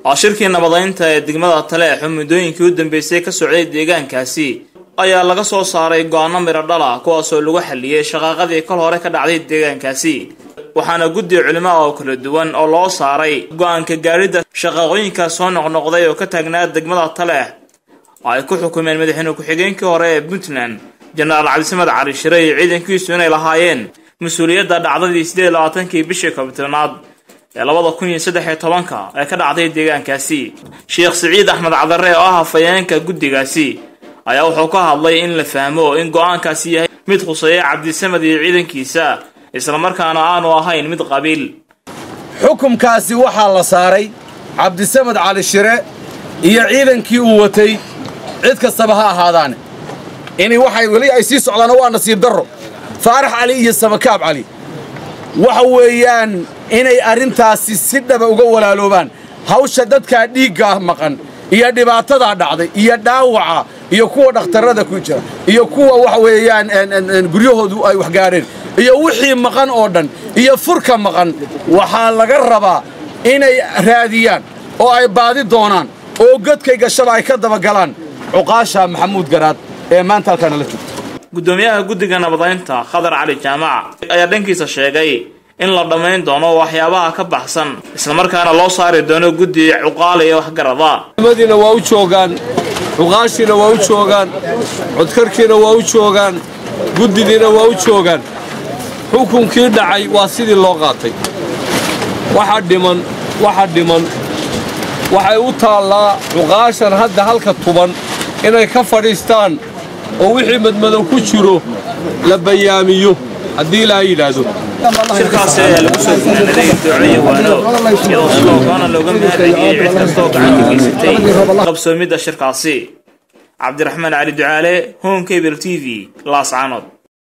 shirkii nabadaynta ee degmada Taleex muddooyinkii u dambeysay ka socday deegaankaasi ayaa laga soo saaray go'aano miro dhal ah kuwaas oo lagu xaliyay shaqaqadii kal hore ka dhacday deegaankaasi waxaana guddi culimo oo kala duwan oo loo saaray go'aanka gaarida shaqaqooyinka soo noqnoqday oo ka taagnaa degmada Taleex ay ku xukumeen madaxweyne ku-xigeenkii hore ee Puntland General Cabdisamed Cali Shire iyo ciidankiisu inay lahaayeen mas'uuliyadda dhacdadii 28kii bishii Koonfurnaad ee 2013 ee ka dhacday deegaankaasi Sheekh Saciid Axmed Cadare oo ah hafayeenka guddigaasi ayaa wuxuu ka hadlay in la fahmo in go'aankaasi yahay mid khuseeya Cabdisamed iyo ciidankiisa isla markaana aanu ahayn mid qabiil xukunkaasi waxa la saaray Cabdisamed Cali Shire iyo ciidankii uu watay cid kastaba ha ahaadaan in waxay wali ay sii socdaan waa nasiib darro Faarax Ali iyo Samakaab Ali waxa weeyaan inay arintaasi si dhaba uga walaaloobaan hawsha dadka dhiigga maqan iyo dhibaatada dhacday iyo dhaawaca iyo kuwa dhakhtarada ku jira iyo kuwa wax weeyaan guryahoodu ay wax gaareen iyo wixii maqan oo dhan iyo furka maqan waxa laga rabaa inay raadiyaan oo ay baadi doonaan oo godkay gashaba ay ka daba galaan cuqaasha Maxamuud Garaad ee maanta halkan la joogto gudoomiyaha guddiga nabadaynta Khadar Cali Jaamac ayaa dhankiisa sheegay in la dhameyn doono waxyaabaha ka baxsan isla markaana loo saari doono guddi cuqaal iyo wax garada madina waa u joogan cuqaashina waa u joogan codkarkiina waa u joogan guddidiina waa u joogan xukunkii dhacay waa sidii loo qaatay waxa dhiman waxay u taallaa cuqaashan hadda halka tuban inay ka fadhiistaan oo wixii madmadow ku jiro la bayaamiyo haddii la yiraahdo shirkaasi ayaa lagu soo guuleeyay ducooyin waano iyadoo sidoo kalena looga mahadceliyay cid kasta oo gacan ka geysatay qabsoomidda shirkaasi Cabdiraxmaan Cali Ducaale Home Cable TV Laascaanood